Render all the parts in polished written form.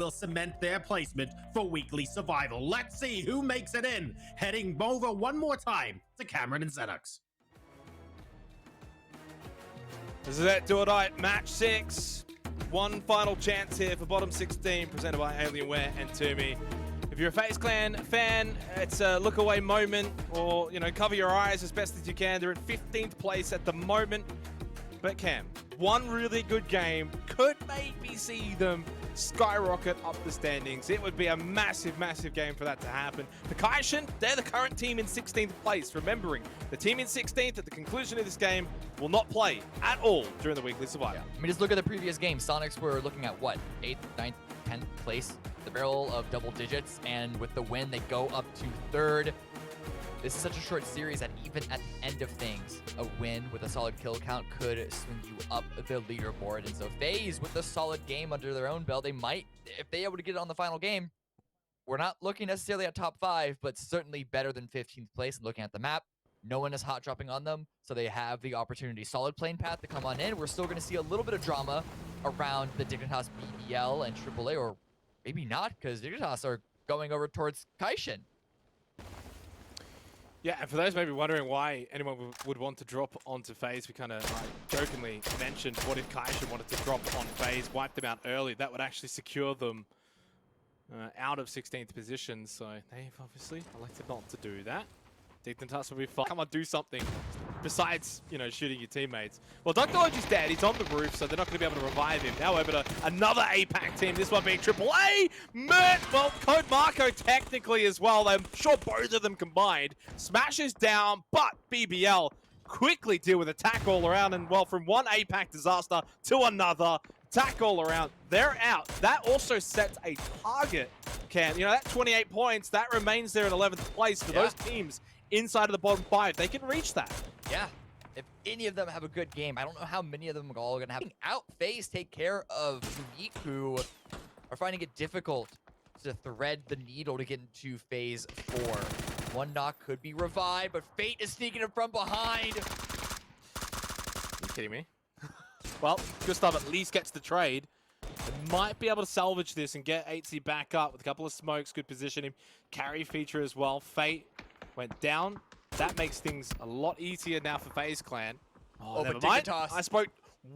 will cement their placement for weekly survival. Let's see who makes it in. Heading over one more time to Cameron and SONIQS. This is it, do or die, match 6. One final chance here for bottom 16, presented by Alienware and Toomey. If you're a FaZe Clan fan, it's a look away moment, or, you know, cover your eyes as best as you can. They're in 15th place at the moment. But Cam, one really good game could maybe see them skyrocket up the standings. It would be a massive, massive game for that to happen. The KAIXIN, they're the current team in 16th place. Remembering, the team in 16th at the conclusion of this game will not play at all during the weekly survival. I mean, just look at the previous game. SONIQS were looking at what? 8th, 9th, 10th place. The barrel of double digits, and with the win, they go up to 3rd. This is such a short series that even at the end of things, a win with a solid kill count could swing you up the leaderboard. And so FaZe, with a solid game under their own belt, they might, if they're able to get it on the final game, we're not looking necessarily at top 5, but certainly better than 15th place. And looking at the map, no one is hot dropping on them, so they have the opportunity. Solid playing path to come on in. We're still going to see a little bit of drama around the Dignitas BBL and AAA, or maybe not, because Dignitas are going over towards KAIXIN. Yeah, and for those maybe wondering why anyone would want to drop onto FaZe, we kind of jokingly mentioned, what if KAIXIN wanted to drop on FaZe, wipe them out early? That would actually secure them out of 16th position, so they've obviously elected not to do that. Dignitas will be fine. Come on, do something besides, you know, shooting your teammates. Well, Dr. Oji's dead. He's on the roof, so they're not going to be able to revive him. Now over to another APAC team, this one being AAA. Well, Code Marco technically as well. I'm sure both of them combined. Smashes down, but BBL quickly deal with attack all around. And, well, from one APAC disaster to another, attack all around, they're out. That also sets a target, Cam. You know, that 28 points, that remains there in 11th place for those teams inside of the bottom 5. They can reach that. Yeah. If any of them have a good game, I don't know how many of them are all going to have. Out FaZe take care of SONIQS, who are finding it difficult to thread the needle to get into phase 4. One knock could be revived, but Fate is sneaking him from behind. Are you kidding me? Well, Gustav at least gets the trade. They might be able to salvage this and get 8C back up with a couple of smokes. Good position him. Carry feature as well. Fate went down. That makes things a lot easier now for FaZe Clan. Oh, never mind. I spoke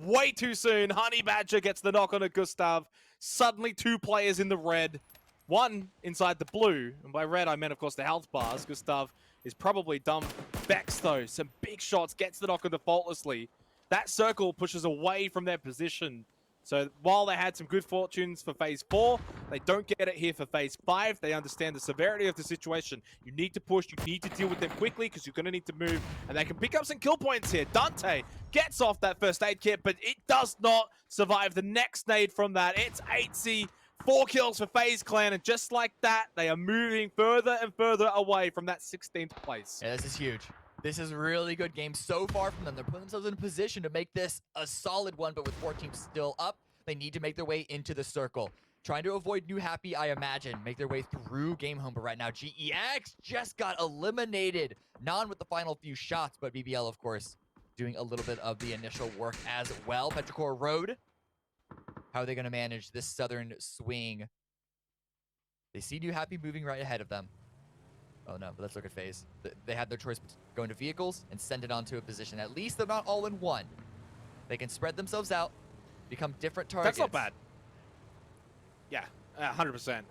way too soon. Honey Badger gets the knock on a Gustav. Suddenly 2 players in the red. 1 inside the blue. And by red, I meant, of course, the health bars. Gustav is probably dumb. Bex, though, some big shots. Gets the knock on defaultlessly. That circle pushes away from their position. So while they had some good fortunes for phase 4, they don't get it here for phase 5. They understand the severity of the situation. You need to push, you need to deal with them quickly because you're going to need to move. And they can pick up some kill points here. Dante gets off that first aid kit, but it does not survive the next nade from that. It's 8C, 4 kills for FaZe Clan, and just like that, they are moving further and further away from that 16th place. Yeah, this is huge. This is a really good game so far from them. They're putting themselves in a position to make this a solid one, but with 4 teams still up, they need to make their way into the circle. Trying to avoid New Happy, I imagine, make their way through Game Home, but right now, GEX just got eliminated. Non with the final few shots, but BBL, of course, doing a little bit of the initial work as well. Petrichor Road, how are they going to manage this southern swing? They see New Happy moving right ahead of them. Oh no, but let's look at FaZe. They had their choice between go into vehicles and send it onto a position. At least they're not all in one. They can spread themselves out, become different targets. That's not bad. Yeah, 100%.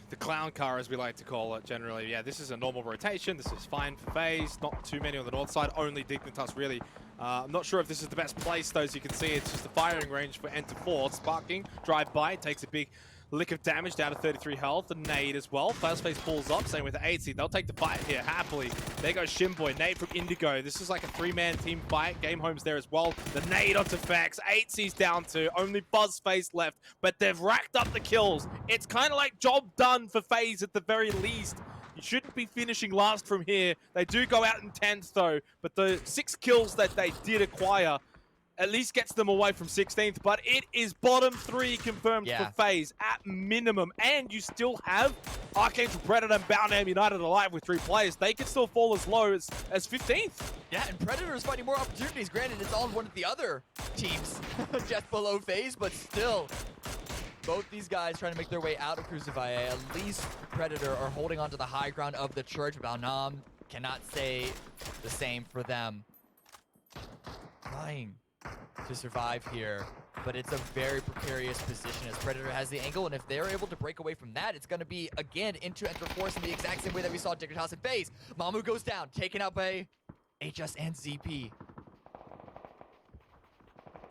The clown car, as we like to call it generally. Yeah, this is a normal rotation. This is fine for FaZe. Not too many on the north side. Only Dignitas, really. I'm not sure if this is the best place, though. As you can see, it's just a firing range for Enter 4. Sparking, drive-by, takes a big lick of damage down to 33 health. The nade as well. Firstface pulls up, same with the 8C. They'll take the fight here happily. There goes Shimboy. Nade from Indigo. This is like a 3-man team fight. Game Home's there as well. The nade onto Fex. 8C's down to only Buzzface left, but they've racked up the kills. It's kind of like job done for FaZe at the very least. You shouldn't be finishing last from here. They do go out in 10th though, but the 6 kills that they did acquire at least gets them away from 16th, but it is bottom 3 confirmed for FaZe at minimum. And you still have Archangel Predator and Boundham United alive with 3 players. They can still fall as low as 15th. Yeah, and Predator is finding more opportunities. Granted, it's all one of the other teams just below FaZe, but still. Both these guys trying to make their way out of Crucify. At least Predator are holding on to the high ground of the church. Baonam cannot say the same for them. Trying to survive here, but it's a very precarious position as Predator has the angle, and if they're able to break away from that, it's going to be, again, into Enter Force in the exact same way that we saw Dignitas and FaZe. Mamu goes down, taken out by HS and ZP.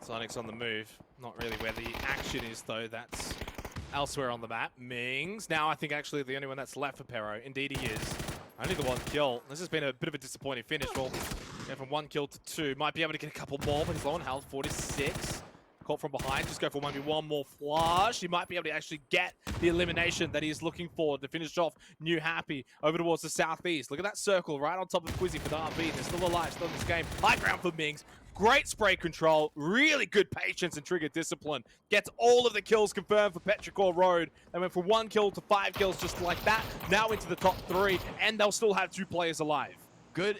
SONIQS on the move. Not really where the action is, though. That's elsewhere on the map. Mings. Now I think actually the only one that's left for Pero. Indeed he is. Only the one kill. This has been a bit of a disappointing finish. Well, yeah, from 1 kill to 2. Might be able to get a couple more, but he's low on health. 46. Caught from behind. Just go for 1v1 more flush. He might be able to actually get the elimination that he's looking for to finish off New Happy over towards the southeast. Look at that circle right on top of Quizzy for the RB. They're still alive, still in this game. High ground for Mings. Great spray control, really good patience and trigger discipline. Gets all of the kills confirmed for Petrichor Road. They went from 1 kill to 5 kills just like that. Now into the top 3, and they'll still have 2 players alive. Good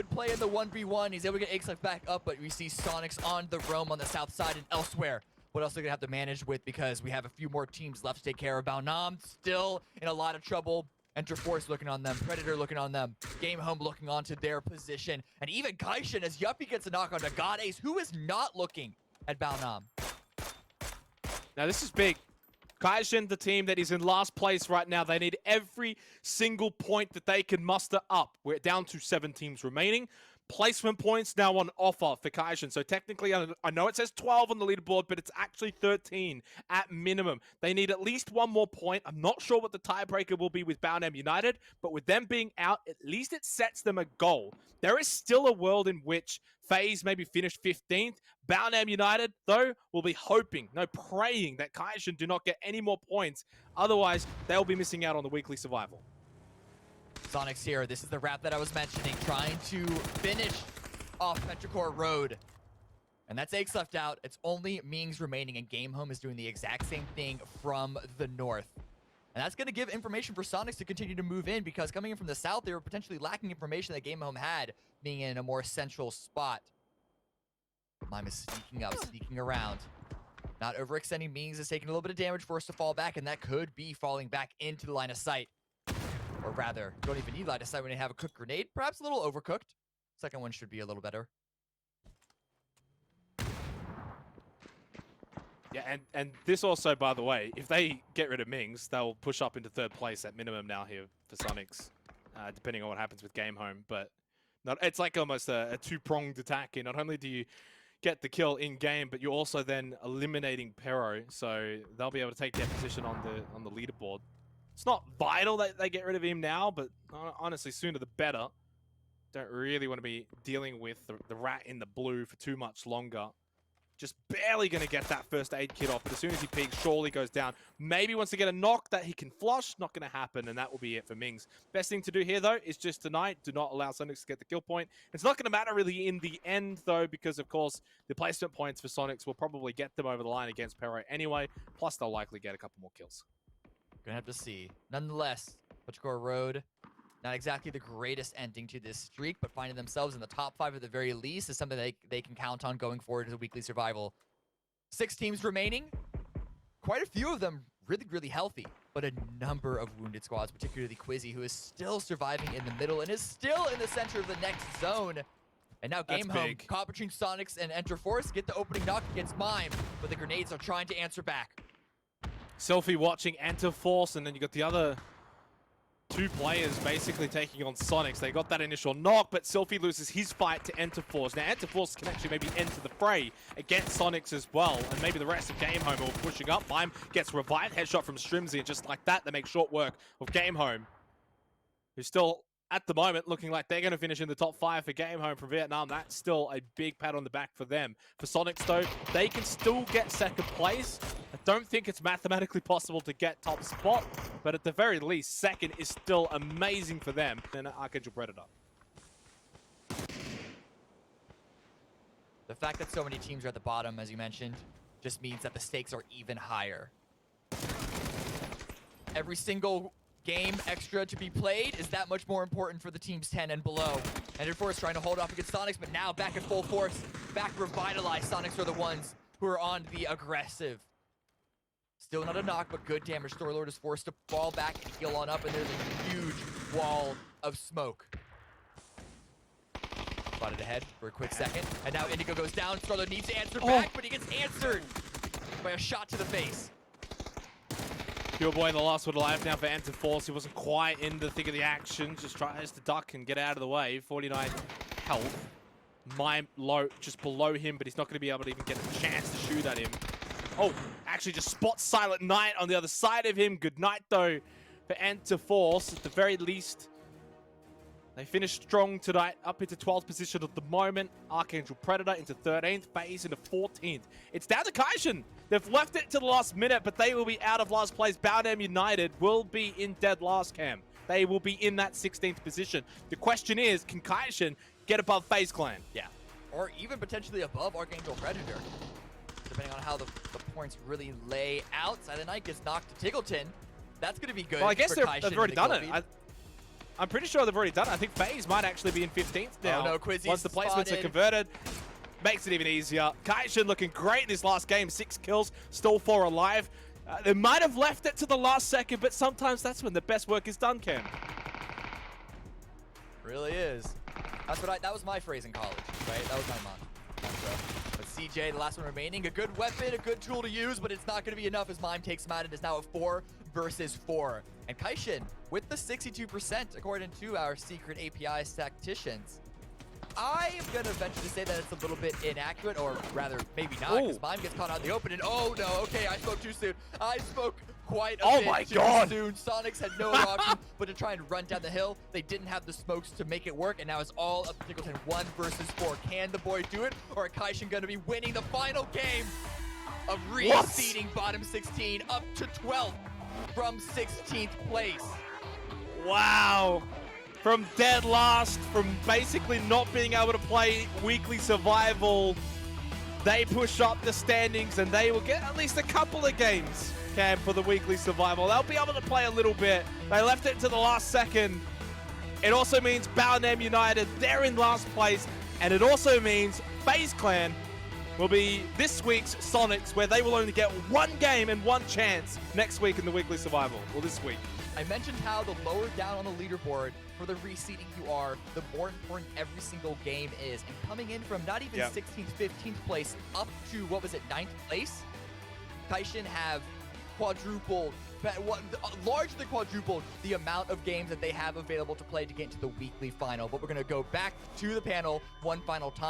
play in the 1v1. He's able to get Aix back up, but we see SONIQS on the roam on the south side and elsewhere. What else are they going to have to manage with, because we have a few more teams left to take care of. Baonam still in a lot of trouble. Enter Force looking on them. Predator looking on them. Game Home looking onto their position. And even KAIXIN as Yuppie gets a knock on to God Ace, who is not looking at Baonam. Now this is big. KAIXIN, the team that is in last place right now, they need every single point that they can muster up. We're down to 7 teams remaining. Placement points now on offer for KAIXIN. So technically, I know it says 12 on the leaderboard, but it's actually 13 at minimum. They need at least 1 more point. I'm not sure what the tiebreaker will be with Baonam United, but with them being out, at least it sets them a goal. There is still a world in which FaZe maybe finish 15th. Baonam United, though, will be hoping, no, praying that KAIXIN do not get any more points. Otherwise, they'll be missing out on the weekly survival. SONIQS here. This is the wrap that I was mentioning, trying to finish off Petrichor Road. And that's Aix left out. It's only Mings remaining, and Game Home is doing the exact same thing from the north. And that's going to give information for SONIQS to continue to move in, because coming in from the south, they were potentially lacking information that Game Home had, being in a more central spot. Lime is sneaking up, sneaking around. Not overextending. Mings is taking a little bit of damage, forced to fall back, and that could be falling back into the line of sight. Or rather, don't even need line of sight when you have a cooked grenade. Perhaps a little overcooked. Second one should be a little better. Yeah, and this also, by the way, if they get rid of Mings, they'll push up into 3rd place at minimum now here for SONIQS, depending on what happens with Game Home. But it's like almost a 2-pronged attack here. Not only do you get the kill in-game, but you're also then eliminating Pero, so they'll be able to take their position on the leaderboard. It's not vital that they get rid of him now, but honestly, sooner the better. Don't really want to be dealing with the rat in the blue for too much longer. Just barely going to get that first aid kit off, but as soon as he peeks, surely goes down. Maybe wants to get a knock that he can flush. Not going to happen, and that will be it for Mings. Best thing to do here, though, is just tonight, do not allow SONIQS to get the kill point. It's not going to matter really in the end, though, because, of course, the placement points for SONIQS will probably get them over the line against Pero anyway. Plus, they'll likely get a couple more kills. Gonna have to see. Nonetheless, Petrichor Road, not exactly the greatest ending to this streak, but finding themselves in the top 5 at the very least is something they can count on going forward as a weekly survival. 6 teams remaining. Quite a few of them really, really healthy, but a number of wounded squads, particularly Quizzy, who is still surviving in the middle and is still in the center of the next zone. And now Game Home, caught between SONIQS and Enter Force, get the opening knock against Mime, but the grenades are trying to answer back. Selfie watching Enter Force, and then you got the other 2 players basically taking on SONIQS. They got that initial knock, but Selfie loses his fight to Enter Force. Now, Enter Force can actually maybe enter the fray against SONIQS as well, and maybe the rest of Game Home are pushing up. Mime gets revived, headshot from Strimzy, and just like that, they make short work of Game Home, who's still, at the moment, looking like they're going to finish in the top 5 for Game Home from Vietnam. That's still a big pat on the back for them. For SONIQS, though, they can still get 2nd place. I don't think it's mathematically possible to get top spot, but at the very least, 2nd is still amazing for them than Archangel Predator. The fact that so many teams are at the bottom, as you mentioned, just means that the stakes are even higher. Every single game extra to be played is that much more important for the teams 10 and below. Enter Force trying to hold off against SONIQS, but now back at full force, back revitalized. SONIQS are the ones who are on the aggressive. Still not a knock, but good damage. Storlord is forced to fall back and heal on up, and there's a huge wall of smoke. Spotted ahead for a quick second, and now Indigo goes down. Storlord needs to answer back, but he gets answered by a shot to the face. Pure Boy in the last one alive now for Enter Force. He wasn't quite in the thick of the action. Just tries to duck and get out of the way. 49 health. Mime low, just below him, but he's not going to be able to even get a chance to shoot at him. Oh, actually just spots Silent Knight on the other side of him. Good night, though, for Enter Force. At the very least, they finished strong tonight, up into 12th position at the moment. Archangel Predator into 13th, FaZe into 14th. It's down to KAIXIN. They've left it to the last minute, but they will be out of last place. Boundham United will be in dead last, Cam. They will be in that 16th position. The question is, can KAIXIN get above FaZe Clan? Yeah, or even potentially above Archangel Predator, depending on how the points really lay out. Silent Knight gets knocked to Tiggleton. That's going to be good. Well, I guess for they've already done it. I'm pretty sure they've already done it. I think FaZe might actually be in 15th now. Oh no, Quizzy's once the placements are converted. Makes it even easier. KAIXIN looking great in this last game. 6 kills, still 4 alive. They might have left it to the last second, but sometimes that's when the best work is done, Ken. Really is. That was my phrase in college, right? That was my mantra. But CJ, the last one remaining, a good weapon, a good tool to use, but it's not going to be enough as Mime takes him out and is now a 4 versus 4. And KAIXIN with the 62% according to our secret API statisticians. I am going to venture to say that it's a little bit inaccurate, or rather, maybe not, because Mime gets caught out in the open, and oh no, okay, I spoke too soon. I spoke quite a bit too soon. SONIQS had no other option but to try and run down the hill. They didn't have the smokes to make it work, and now it's all up to Tiggleton. 1 versus 4. Can the boy do it, or are KAIXIN going to be winning the final game of reseeding bottom 16 up to 12th from 16th place? Wow. From dead last, from basically not being able to play weekly survival, they push up the standings and they will get at least a couple of games, Cam, for the weekly survival. They'll be able to play a little bit. They left it to the last second. It also means Boundham United, they're in last place. And it also means FaZe Clan will be this week's SONIQS, where they will only get 1 game and 1 chance next week in the weekly survival, or this week. I mentioned how the lower down on the leaderboard for the reseeding you are, the more important every single game is. And coming in from not even 16th, 15th place up to, what was it, 9th place? KAIXIN have quadrupled, largely quadrupled the amount of games that they have available to play to get into the weekly final. But we're going to go back to the panel one final time.